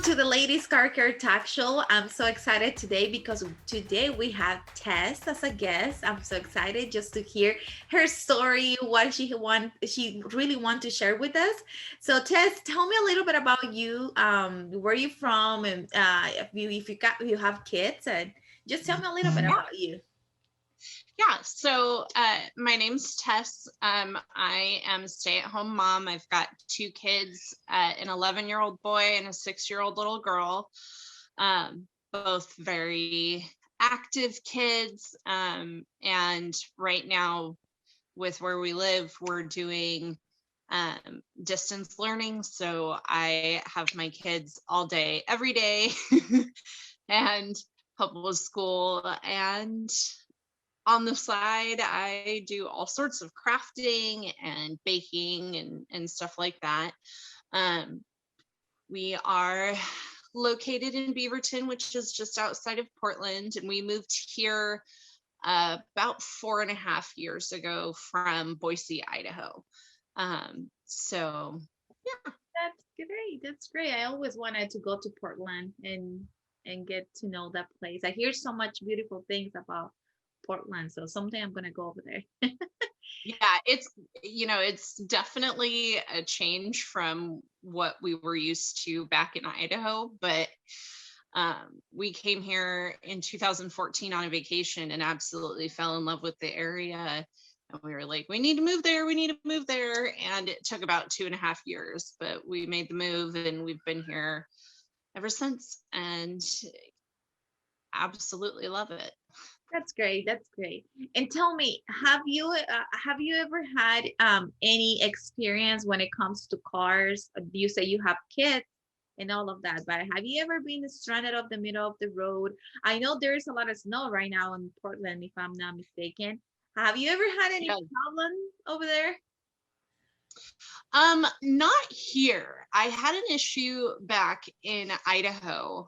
welcome to the Ladies Car Care Talk Show. I'm so excited today because today we have Tess as a guest. I'm so excited just to hear her story, what she really want to share with us. So Tess, tell me a little bit about you. Where you from, and if you have kids, and just tell me a little bit about you. Yeah, so my name's Tess. I am a stay-at-home mom. I've got two kids, an 11-year-old boy and a 6-year-old little girl, both very active kids. And right now, with where we live, we're doing distance learning. So I have my kids all day, every day, and help with school. And on the side, I do all sorts of crafting and baking and stuff like that. We are located in Beaverton, which is just outside of Portland, and we moved here about 4.5 years ago from Boise, Idaho. So yeah. That's great. That's great. I always wanted to go to Portland and get to know that place. I hear so much beautiful things about Portland, so someday I'm gonna go over there. Yeah, it's definitely a change from what we were used to back in Idaho, but we came here in 2014 on a vacation and absolutely fell in love with the area. And we were like, we need to move there, we need to move there. And it took about 2.5 years, but we made the move and we've been here ever since and absolutely love it. That's great. That's great. And tell me, have you ever had any experience when it comes to cars? You say you have kids and all of that, but have you ever been stranded off the middle of the road? I know there's a lot of snow right now in Portland, if I'm not mistaken. Have you ever had any problem over there? Not here. I had an issue back in Idaho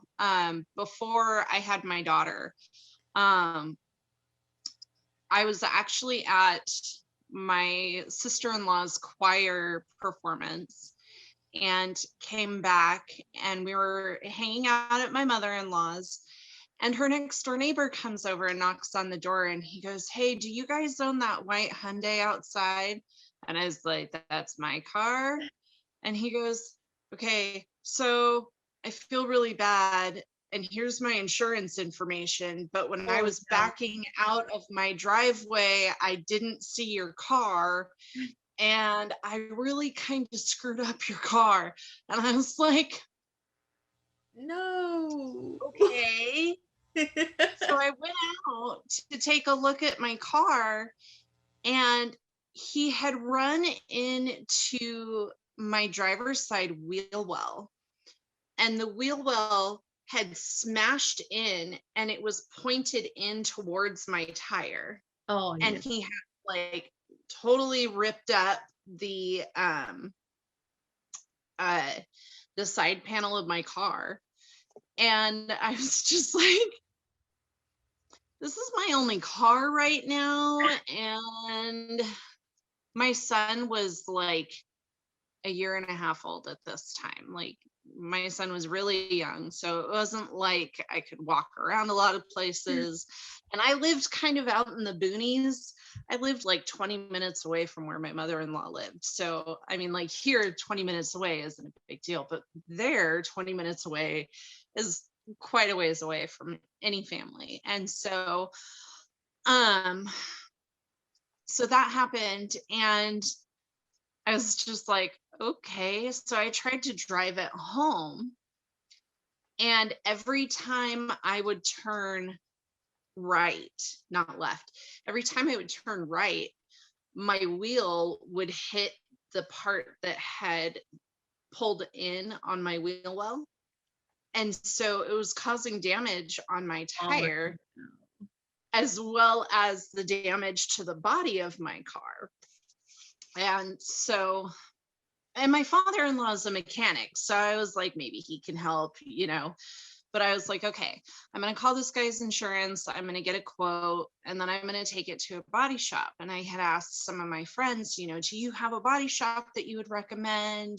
before I had my daughter. I was actually at my sister-in-law's choir performance and came back, and we were hanging out at my mother-in-law's, and her next door neighbor comes over and knocks on the door, and he goes, "Hey, do you guys own that white Hyundai outside?" And I was like, "That's my car." And he goes, "Okay, so I feel really bad, and here's my insurance information, but when I was backing out of my driveway, I didn't see your car, and I really kind of screwed up your car." And I was like, No. okay. So I went out to take a look at my car, and he had run into my driver's side wheel well, and the wheel well had smashed in and it was pointed in towards my tire. Oh, and he had like totally ripped up the side panel of my car. And I was just like, this is my only car right now. And my son was like a 1.5 years old at this time. Like, my son was really young, so it wasn't like I could walk around a lot of places. And I lived kind of out in the boonies. I lived like 20 minutes away from where my mother-in-law lived. So, I mean, like here, 20 minutes away isn't a big deal, but there, 20 minutes away is quite a ways away from any family. And so, so that happened, and I was just like, okay. So I tried to drive it home, and every time I would turn right, not left, every time I would turn right, my wheel would hit the part that had pulled in on my wheel well. And so it was causing damage on my tire, as well as the damage to the body of my car. And so, and my father-in-law is a mechanic, so I was like, maybe he can help, but I was like, okay, I'm going to call this guy's insurance, I'm going to get a quote, and then I'm going to take it to a body shop. And I had asked some of my friends, do you have a body shop that you would recommend?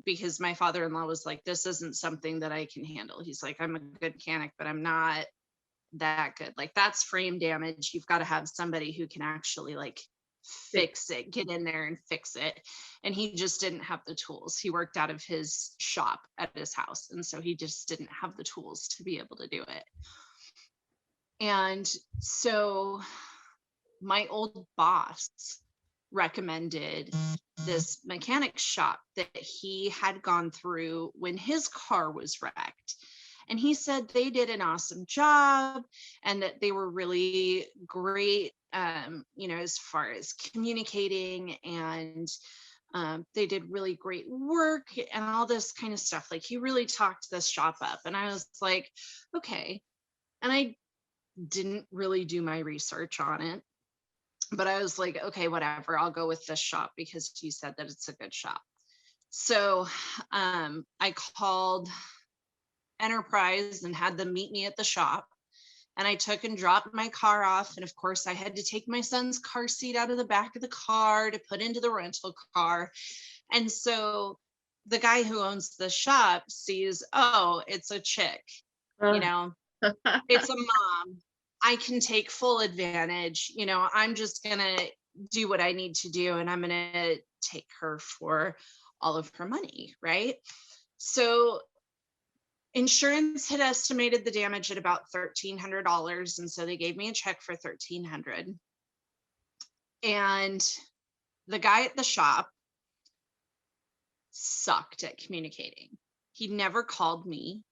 because my father-in-law was like, this isn't something that I can handle. He's like, I'm a good mechanic, but I'm not that good. Like, that's frame damage. You've got to have somebody who can actually like fix it, get in there and fix it. And he just didn't have the tools. He worked out of his shop at his house. And so he just didn't have the tools to be able to do it. And so my old boss recommended this mechanic shop that he had gone through when his car was wrecked. And he said they did an awesome job and that they were really great, as far as communicating, and they did really great work and all this kind of stuff. Like, he really talked this shop up. And I was like, okay. And I didn't really do my research on it, but I was like, okay, whatever, I'll go with this shop because he said that it's a good shop. So I called Enterprise and had them meet me at the shop. And I took and dropped my car off. And of course, I had to take my son's car seat out of the back of the car to put into the rental car. And so the guy who owns the shop sees, oh, it's a chick, it's a mom. I can take full advantage. I'm just going to do what I need to do. And I'm going to take her for all of her money. Right. So insurance had estimated the damage at about $1,300. And so they gave me a check for $1,300. And the guy at the shop sucked at communicating. He never called me.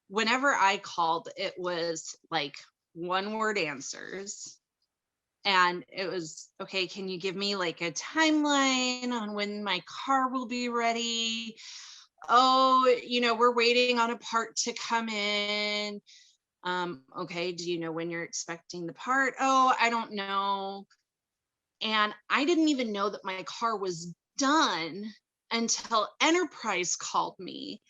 Whenever I called, it was like one-word answers. And it was, okay, can you give me like a timeline on when my car will be ready? Oh, we're waiting on a part to come in. Okay, do you know when you're expecting the part? Oh, I don't know. And I didn't even know that my car was done until Enterprise called me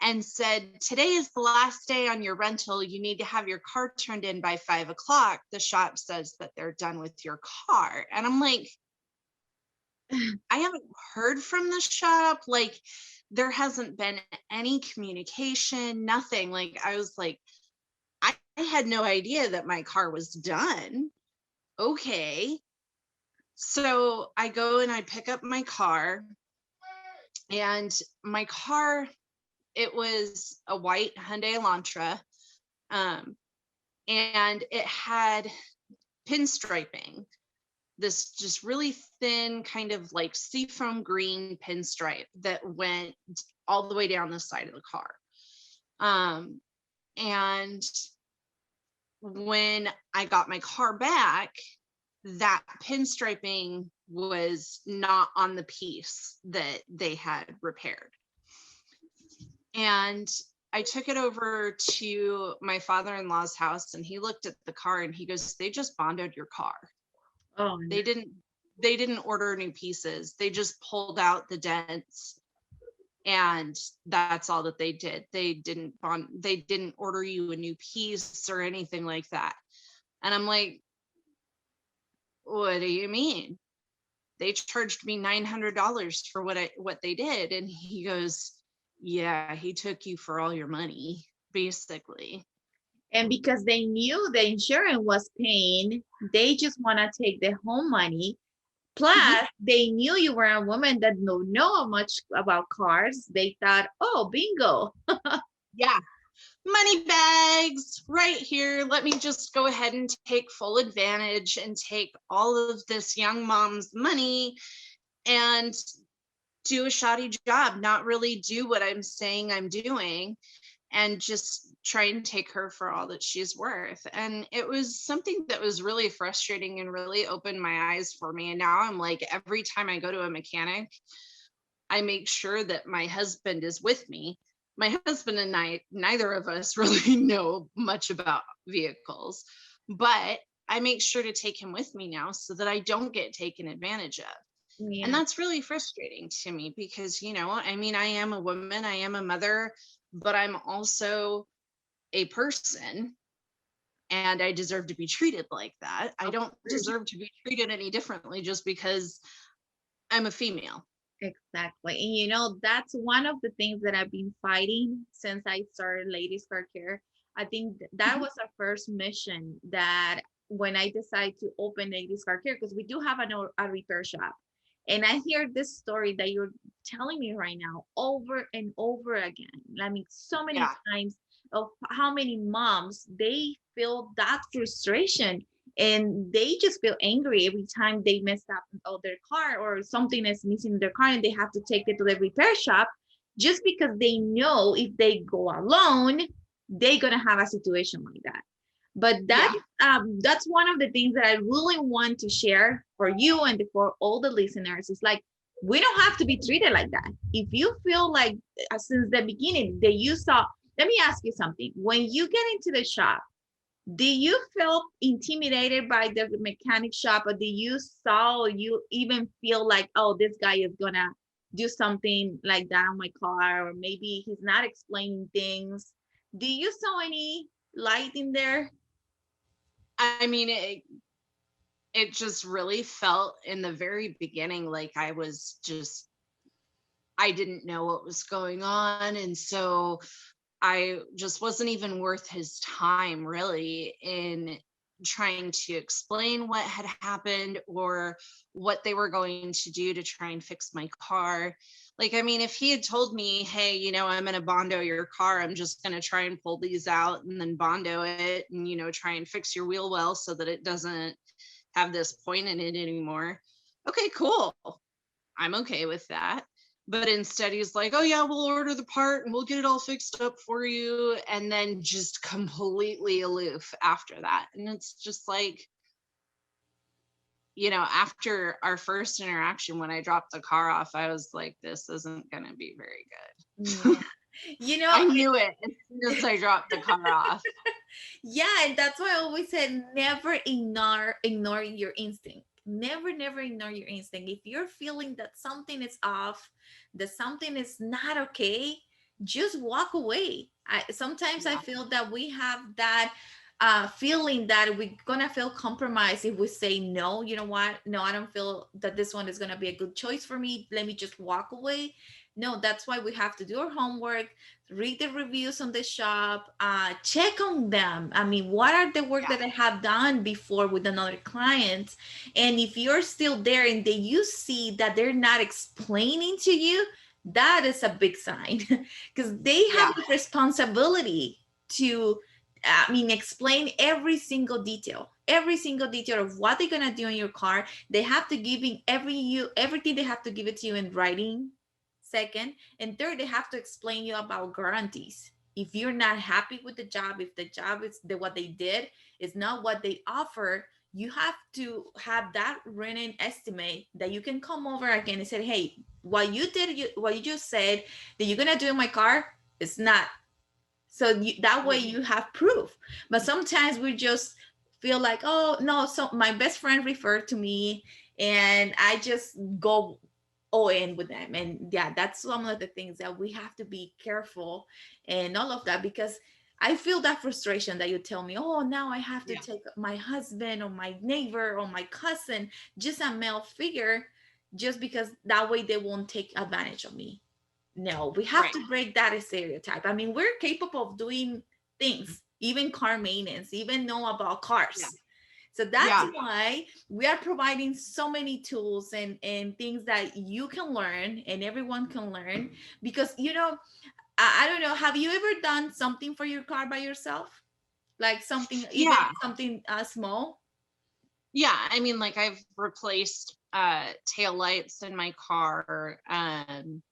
and said, today is the last day on your rental. You need to have your car turned in by 5:00. The shop says that they're done with your car. And I'm like, I haven't heard from the shop. Like, there hasn't been any communication, nothing. Like, I was like, I had no idea that my car was done. Okay. So I go and I pick up my car, and my car, it was a white Hyundai Elantra, and it had pinstriping, this just really thin kind of like seafoam green pinstripe that went all the way down the side of the car. And when I got my car back, that pinstriping was not on the piece that they had repaired. And I took it over to my father-in-law's house, and he looked at the car and he goes, they just bondoed your car. Oh, they didn't order new pieces. They just pulled out the dents, and that's all that they did. They didn't order you a new piece or anything like that. And I'm like, what do you mean? They charged me $900 for what they did. And he goes, yeah, he took you for all your money, basically. And because they knew the insurance was paying, they just want to take the home money. Plus, they knew you were a woman that don't know much about cars. They thought, oh, bingo. Yeah. Money bags right here. Let me just go ahead and take full advantage and take all of this young mom's money and do a shoddy job, not really do what I'm saying I'm doing, and just try and take her for all that she's worth. And it was something that was really frustrating and really opened my eyes for me. And now I'm like, every time I go to a mechanic, I make sure that my husband is with me. My husband and I, neither of us really know much about vehicles, but I make sure to take him with me now so that I don't get taken advantage of. Yeah. And that's really frustrating to me because, I mean, I am a woman, I am a mother, but I'm also a person, and I deserve to be treated like that. I don't deserve to be treated any differently just because I'm a female. Exactly. And that's one of the things that I've been fighting since I started Ladies Car Care. I think that Mhm. was our first mission, that when I decided to open Ladies Car Care, because we do have a repair shop. And I hear this story that you're telling me right now over and over again. I mean, so many Yeah. times of how many moms they feel that frustration, and they just feel angry every time they mess up their car, or something is missing in their car, and they have to take it to the repair shop, just because they know if they go alone they're gonna have a situation like that. But Yeah. that's one of the things that I really want to share for you and for all the listeners. It's like, we don't have to be treated like that. If you feel like, since the beginning that you saw, let me ask you something. When you get into the shop, do you feel intimidated by the mechanic shop, or do you saw, or you even feel like, oh, this guy is gonna do something like that on my car, or maybe he's not explaining things? Do you saw any light in there? I mean, it just really felt in the very beginning like I didn't know what was going on. And so I just wasn't even worth his time really in trying to explain what had happened or what they were going to do to try and fix my car. Like, I mean, if he had told me, hey, I'm going to bondo your car, I'm just going to try and pull these out and then bondo it and, try and fix your wheel well so that it doesn't have this point in it anymore. Okay, cool. I'm okay with that. But instead, he's like, oh, yeah, we'll order the part and we'll get it all fixed up for you. And then just completely aloof after that. And it's just like, after our first interaction, when I dropped the car off, I was like, this isn't going to be very good. Yeah. You know, I knew it as soon as I dropped the car off. yeah, and that's why I always said, never ignore your instinct. Never ignore your instinct. If you're feeling that something is off, that something is not okay, just walk away. Sometimes I Yeah. feel that we have that feeling that we're gonna feel compromised if we say no. You know what? No, I don't feel that this one is gonna be a good choice for me. Let me just walk away. No, that's why we have to do our homework, read the reviews on the shop, check on them. I mean, what are the work that I have done before with another client? And if you're still there and then you see that they're not explaining to you, that is a big sign, because they have Yeah. the responsibility to, I mean, explain every single detail of what they're gonna do in your car. They have to give in everything. They have to give it to you in writing. Second, and third, they have to explain you about guarantees. If you're not happy with the job, if the job is what they did is not what they offer, you have to have that written estimate that you can come over again and say, hey, what you did, what you just said that you're gonna do in my car, it's not. So that way Yeah. you have proof. But sometimes we just feel like, oh no, so my best friend referred to me, and I just go all in with them. And yeah, that's some of the things that we have to be careful and all of that, because I feel that frustration that you tell me, oh, now I have to Yeah. take my husband or my neighbor or my cousin, just a male figure, just because that way they won't take advantage of me. No, we have Right. to break that stereotype. I mean, we're capable of doing things, even car maintenance, even know about Yeah. cars. So that's Yeah. why we are providing so many tools and things that you can learn and everyone can learn. Because, I don't know, have you ever done something for your car by yourself? Like something, even Yeah. something small? Yeah. I mean, like I've replaced tail lights in my car. And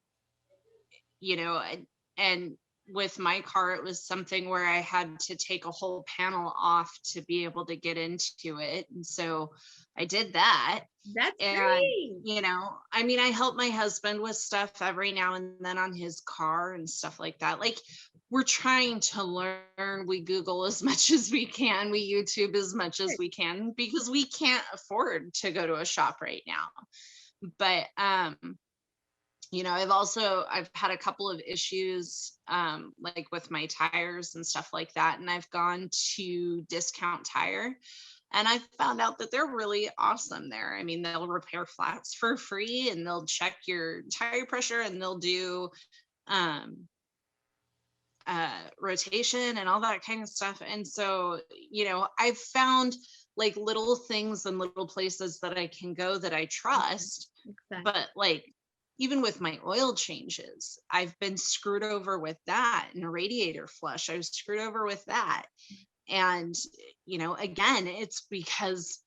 with my car it was something where I had to take a whole panel off to be able to get into it, and so I did that. That's And great. I mean, I help my husband with stuff every now and then on his car and stuff like that. Like, we're trying to learn. We Google as much as we can, we YouTube as much as we can, because we can't afford to go to a shop right now. But I've had a couple of issues, like with my tires and stuff like that, and I've gone to Discount Tire. And I found out that they're really awesome there. I mean, they'll repair flats for free, and they'll check your tire pressure, and they'll do um, rotation and all that kind of stuff. And so, I've found like little things and little places that I can go that I trust. Exactly. But like, even with my oil changes, I've been screwed over with that. And a radiator flush, I was screwed over with that. And, again, it's because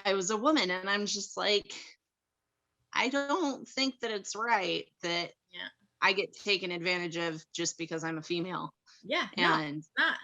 I was a woman, and I'm just like, I don't think that it's right that Yeah. I get taken advantage of just because I'm a female. Yeah, no, And, it's not.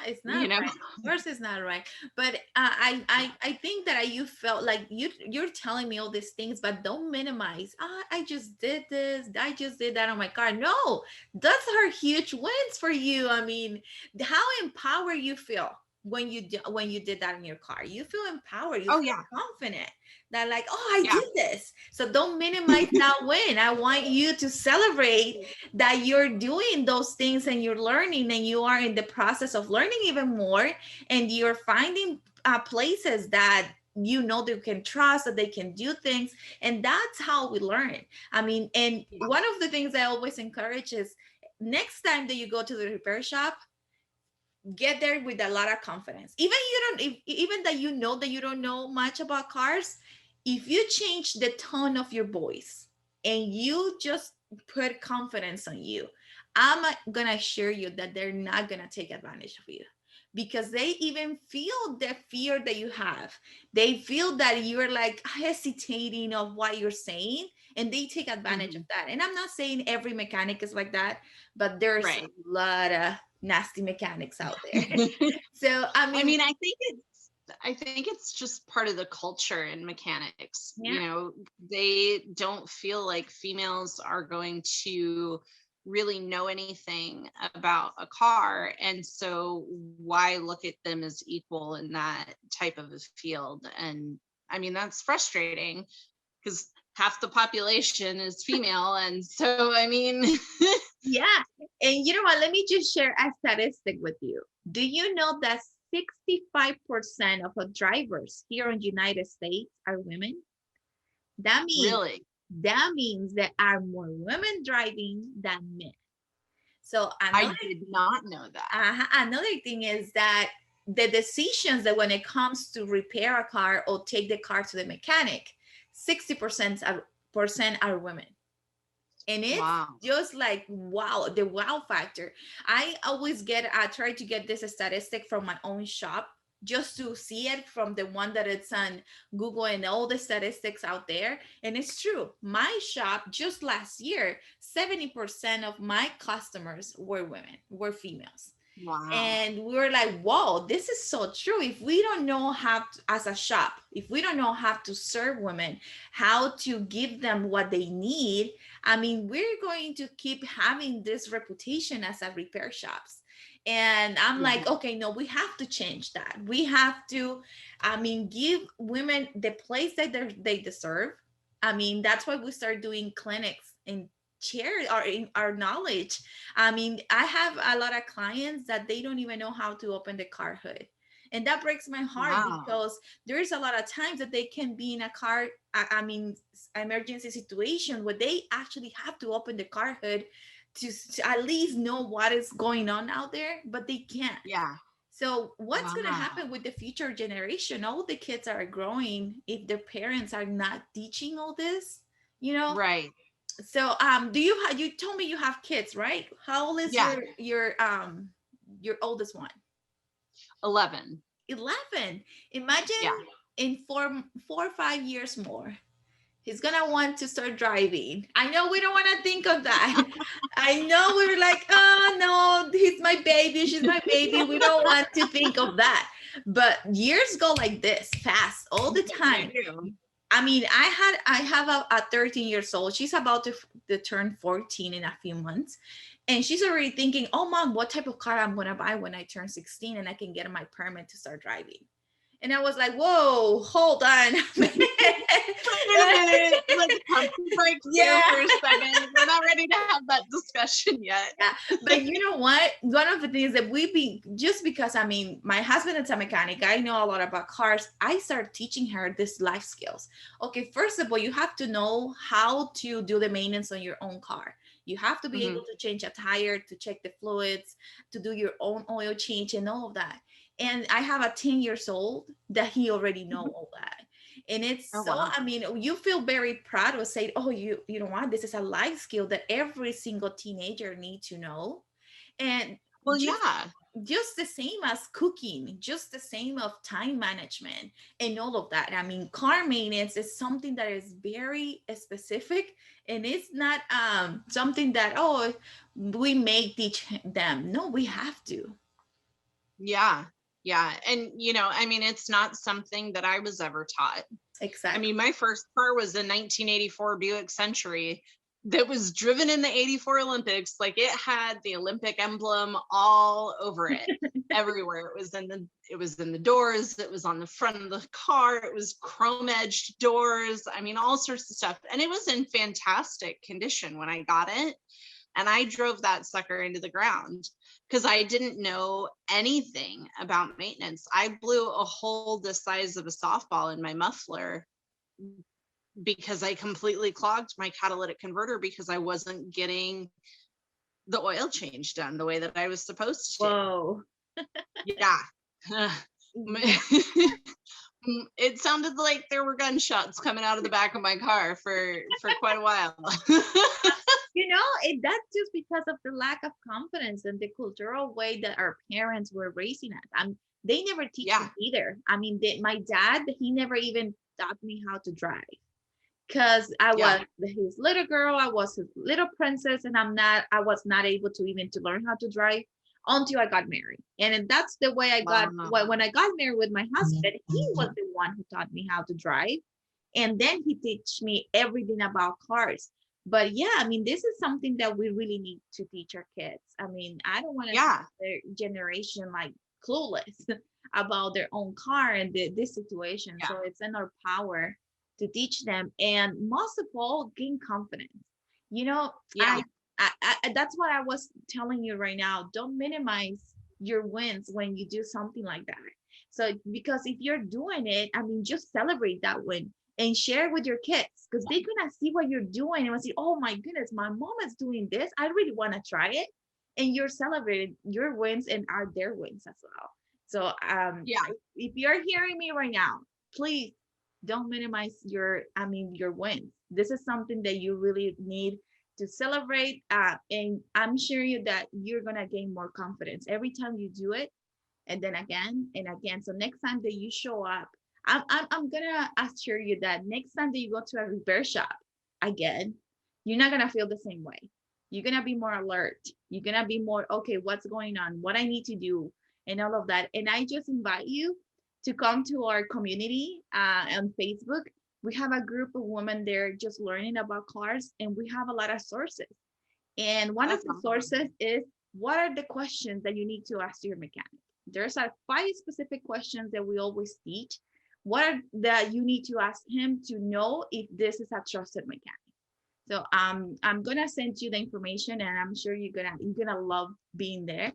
It's not you know, right. Of course, it's not right. But I think that you felt like you're telling me all these things, but don't minimize. I just did this. I just did that on my car. No, those are huge wins for you. I mean, how empowered you feel when you did that in your car. You feel empowered. You oh, feel yeah. confident that like, oh, I Yeah. did this. So don't minimize that win. I want you to celebrate that you're doing those things and you're learning and you are in the process of learning even more, and you're finding places that they can trust, that they can do things, and that's how we learn. I mean, and Yeah. one of the things I always encourage is next time that you go to the repair shop, get there with a lot of confidence. Even that that you don't know much about cars, if you change the tone of your voice and you just put confidence on you, I'm gonna assure you that they're not gonna take advantage of you, because they even feel the fear that you have. They feel that you're like hesitating of what you're saying, and they take advantage of that. And I'm not saying every mechanic is like that, but there's Right. a lot of nasty mechanics out there. So I mean, I think it's just part of the culture in mechanics. yeah. They don't feel like females are going to really know anything about a car, and so why look at them as equal in that type of a field? And I mean, that's frustrating because half the population is female, and so I mean, Yeah. And you know what? Let me just share a statistic with you. Do you know that 65% of the drivers here in the United States are women? That means really. there are more women driving than men. So I did not know that. another thing is that the decisions that when it comes to repair a car or take the car to the mechanic, 60% are women. And it's Wow. just like, wow, the wow factor. I try to get this statistic from my own shop just to see it from the one that it's on Google and all the statistics out there. And it's true. My shop just last year, 70% of my customers were women, were females. Wow. And we were like, whoa, this is so true. If we don't know how to, as a shop, if we don't know how to serve women, how to give them what they need, I mean, we're going to keep having this reputation as a repair shops. And I'm Yeah. like, okay, no, we have to change that. We have to, I mean, give women the place that they deserve. I mean, that's why we start doing clinics and share our knowledge. I mean, I have a lot of clients that they don't even know how to open the car hood. And that breaks my heart Wow. because there's a lot of times that they can be in a car, I mean, emergency situation where they actually have to open the car hood to at least know what is going on out there, but they can't. Yeah. So what's going to Wow. happen with the future generation? All the kids are growing if their parents are not teaching all this, you know? Right. So you told me you have kids, right? How old is Yeah. your oldest one? 11. 11. Imagine Yeah. in 4 or 5 years more, he's gonna want to start driving. I know we don't want to think of that. I know we were like, oh no, he's my baby, she's my baby. We don't want to think of that. But years go like this, fast, all the time. I mean, I have a 13 years old. She's about to turn 14 in a few months. And she's already thinking, oh, mom, what type of car I'm going to buy when I turn 16 and I can get my permit to start driving. And I was like, whoa, hold on. Wait a minute. Like, pump the clear for a second. We're not ready to have that discussion yet. Yeah, but you know what? One of the things that just because I mean, my husband is a mechanic, I know a lot about cars. I started teaching her this life skills. Okay, first of all, you have to know how to do the maintenance on your own car. You have to be able to change a tire, to check the fluids, to do your own oil change and all of that. And I have a 10 years old that he already know all that. And it's Oh, so, wow. I mean, you feel very proud of saying, oh, you know what, this is a life skill that every single teenager needs to know. And Well, just yeah. just the same as cooking, just the same of time management and all of that. I mean, car maintenance is something that is very specific, and it's not something that, oh, we may teach them. No, we have to. Yeah. Yeah. And, I mean, it's not something that I was ever taught. I Exactly. mean, my first car was a 1984 Buick Century that was driven in the 84 Olympics. Like, it had the Olympic emblem all over it, everywhere. It was in the doors, it was on the front of the car, it was chrome edged doors. I mean, all sorts of stuff. And it was in fantastic condition when I got it. And I drove that sucker into the ground because I didn't know anything about maintenance. I blew a hole the size of a softball in my muffler because I completely clogged my catalytic converter because I wasn't getting the oil change done the way that I was supposed to. Whoa. Yeah. Yeah. It sounded like there were gunshots coming out of the back of my car for quite a while. That's just because of the lack of confidence and the cultural way that our parents were raising us. They never teach us either. I mean, my dad, he never even taught me how to drive because I was his little girl, I was his little princess, and I was not able to even to learn how to drive until I got married. And that's the way I got, when I got married with my husband, he was the one who taught me how to drive. And then he teach me everything about cars. But yeah, I mean, this is something that we really need to teach our kids. I mean, I don't want to see their generation like clueless about their own car and this situation. Yeah. So it's in our power to teach them, and most of all, gain confidence. That's what I was telling you right now. Don't minimize your wins when you do something like that. So because if you're doing it, I mean, just celebrate that win and share with your kids, because they're gonna see what you're doing and will see, oh my goodness, my mom is doing this, I really want to try it. And you're celebrating your wins and are their wins as well. So if you're hearing me right now, please don't minimize your wins. This is something that you really need to celebrate, and I'm sure you that you're gonna gain more confidence every time you do it, and then again and again. So next time that you show up, I'm gonna assure you that next time that you go to a repair shop again, you're not gonna feel the same way. You're gonna be more alert. You're gonna be more, okay, what's going on, what I need to do, and all of that. And I just invite you to come to our community on Facebook. We have a group of women there just learning about cars, and we have a lot of sources. And one of the sources is, what are the questions that you need to ask your mechanic? There's 5 specific questions that we always teach. What are that you need to ask him to know if this is a trusted mechanic? So I'm gonna send you the information, and I'm sure you're gonna love being there.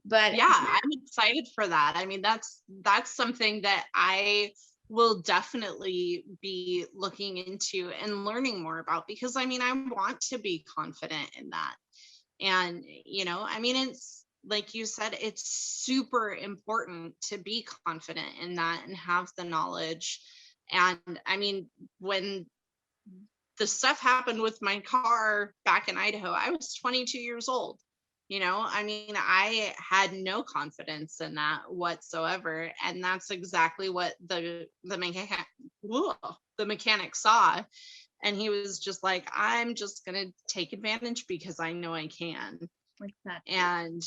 But yeah, I'm excited for that. I mean, that's something that I will definitely be looking into and learning more about, because I mean, I want to be confident in that. And I mean, it's like you said, it's super important to be confident in that and have the knowledge. And I mean, when the stuff happened with my car back in Idaho, I was 22 years old. I mean, I had no confidence in that whatsoever. And that's exactly what the mechanic saw. And he was just like, I'm just going to take advantage because I know I can. Exactly. And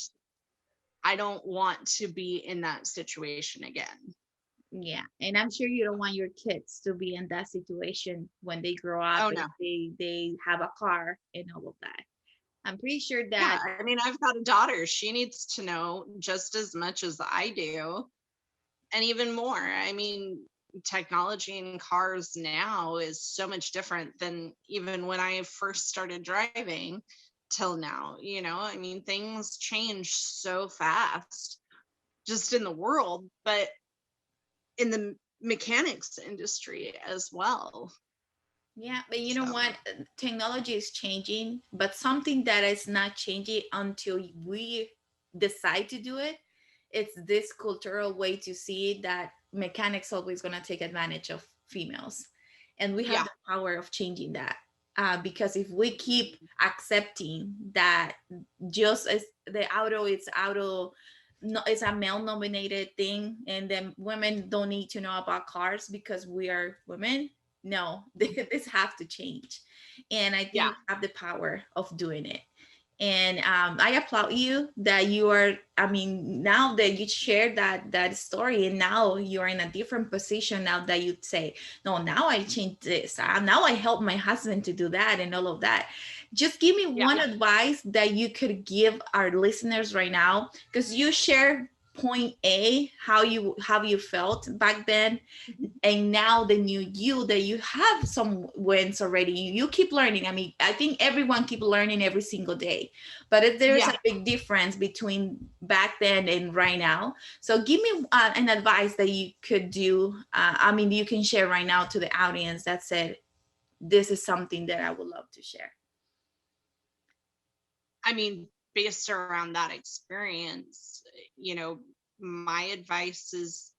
I don't want to be in that situation again. Yeah. And I'm sure you don't want your kids to be in that situation when they grow up. Oh, no. They have a car and all of that. I'm pretty sure that. Yeah, I mean, I've got a daughter. She needs to know just as much as I do, and even more. I mean, technology in cars now is so much different than even when I first started driving till now. I mean, things change so fast just in the world, but in the mechanics industry as well. Yeah, but you know So what? Technology is changing, but something that is not changing until we decide to do it, it's this cultural way to see it that mechanics always going to take advantage of females. And we have yeah, the power of changing that. Because if we keep accepting that just as the auto, it's auto, no, it's a male nominated thing, and then women don't need to know about cars because we are women. No, this have to change, and I think yeah. we have the power of doing it. And I applaud you that you are, I mean, now that you shared that story, and now you're in a different position, now that you say, no, now I changed this, now I help my husband to do that and all of that. Just give me Yeah. one advice that you could give our listeners right now, because you share point A, how you felt back then, and now the new you, that you have some wins already, you keep learning. I mean, I think everyone keep learning every single day, but if there's Yeah. a big difference between back then and right now. So give me an advice that you could do, I mean, you can share right now to the audience that said, this is something that I would love to share. I mean, based around that experience, my advice is,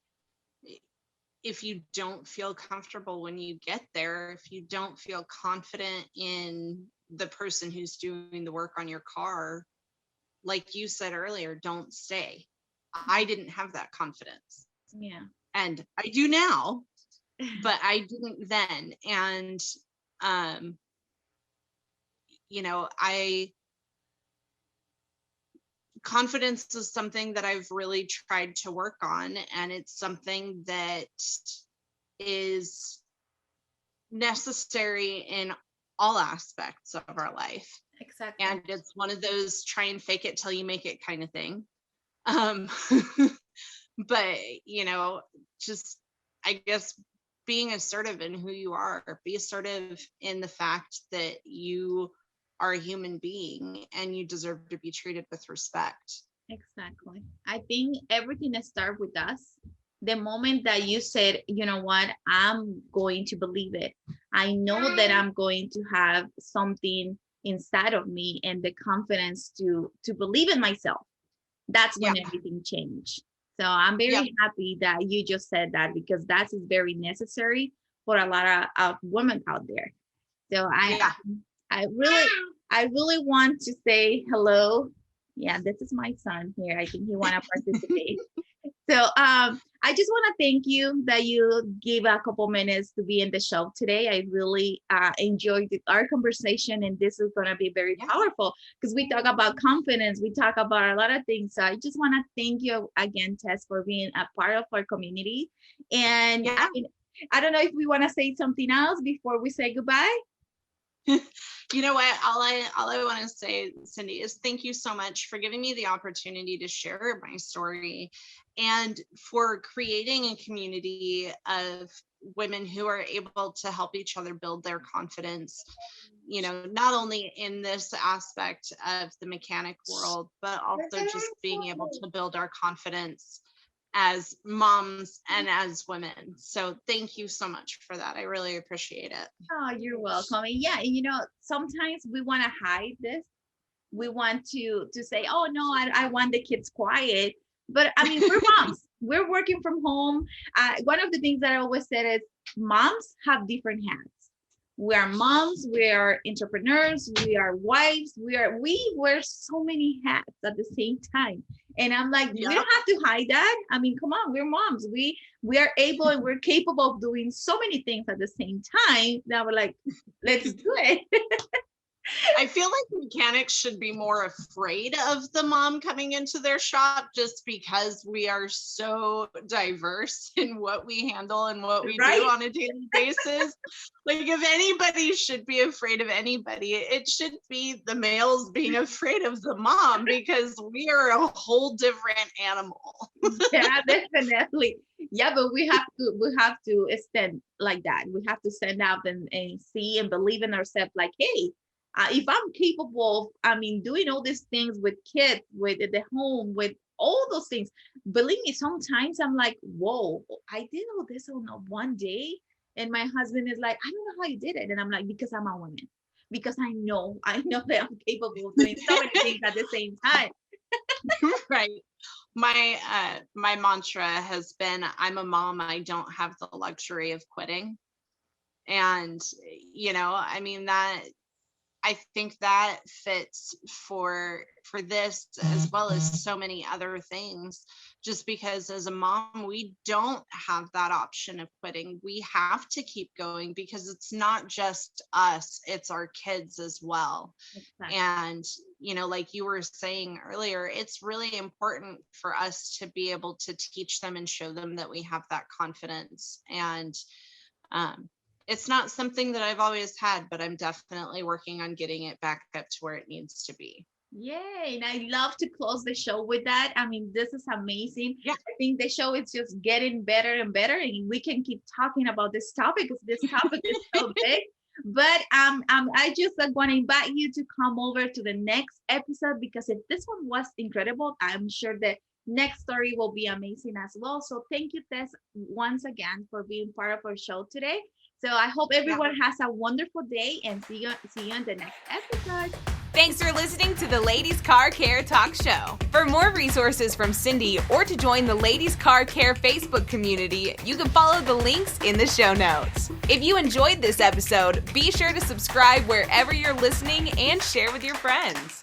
if you don't feel comfortable when you get there, if you don't feel confident in the person who's doing the work on your car, like you said earlier, don't stay. I didn't have that confidence. Yeah. And I do now, but I didn't then. And, um, I confidence is something that I've really tried to work on, and it's something that is necessary in all aspects of our life. Exactly. And it's one of those try and fake it till you make it kind of thing. Um, but, just, I guess, being assertive in who you are, be assertive in the fact that you are a human being and you deserve to be treated with respect. Exactly. I think everything that starts with us. The moment that you said, you know what, I'm going to believe it. I know that I'm going to have something inside of me and the confidence to believe in myself. That's Yeah. when everything changed. So I'm Yep. very happy that you just said that, because that is very necessary for a lot of women out there. So Yeah. I really, I really want to say hello. Yeah, this is my son here. I think he want to participate. So I just want to thank you that you gave a couple minutes to be in the show today. I really enjoyed our conversation, and this is going to be very Yeah. powerful because we talk about confidence. We talk about a lot of things. So I just want to thank you again, Tess, for being a part of our community. And Yeah. I don't know if we want to say something else before we say goodbye. You know what? All I want to say, Cindy, is thank you so much for giving me the opportunity to share my story, and for creating a community of women who are able to help each other build their confidence, not only in this aspect of the mechanic world, but also just being able to build our confidence as moms and as women. So thank you so much for that. I really appreciate it. Oh, you're welcome. And yeah, and sometimes we want to hide this. We want to say, oh no, I want the kids quiet. But I mean, we're moms. We're working from home. One of the things that I always said is moms have different hats. We are moms, we are entrepreneurs, we are wives, we wear so many hats at the same time. And I'm like, we don't have to hide that. I mean, come on, we're moms. We are able and we're capable of doing so many things at the same time. Now we're like, let's do it. I feel like mechanics should be more afraid of the mom coming into their shop just because we are so diverse in what we handle and what we Right? do on a daily basis. Like if anybody should be afraid of anybody, it should be the males being afraid of the mom because we are a whole different animal. Yeah, definitely. Yeah, but we have to stand like that. We have to stand out and see and believe in ourselves like, hey, if I'm capable of, doing all these things with kids, with the home, with all those things, believe me, sometimes I'm like, whoa, I did all this on one day. And my husband is like, I don't know how you did it. And I'm like, because I'm a woman. Because I know that I'm capable of doing so many things at the same time. Right. My mantra has been, I'm a mom, I don't have the luxury of quitting. And that I think that fits for this as well as so many other things, just because as a mom, we don't have that option of quitting. We have to keep going because it's not just us, it's our kids as well. Exactly. And, like you were saying earlier, it's really important for us to be able to teach them and show them that we have that confidence. And, it's not something that I've always had, but I'm definitely working on getting it back up to where it needs to be. Yay. And I love to close the show with that. This is amazing. Yeah. I think the show is just getting better and better, and we can keep talking about this topic because this topic is so big. But I just want to invite you to come over to the next episode, because if this one was incredible, I'm sure the next story will be amazing as well. So thank you, Tess, once again for being part of our show today. So I hope everyone has a wonderful day, and see you in the next episode. Thanks for listening to the Ladies Car Care Talk Show. For more resources from Cindy or to join the Ladies Car Care Facebook community, you can follow the links in the show notes. If you enjoyed this episode, be sure to subscribe wherever you're listening and share with your friends.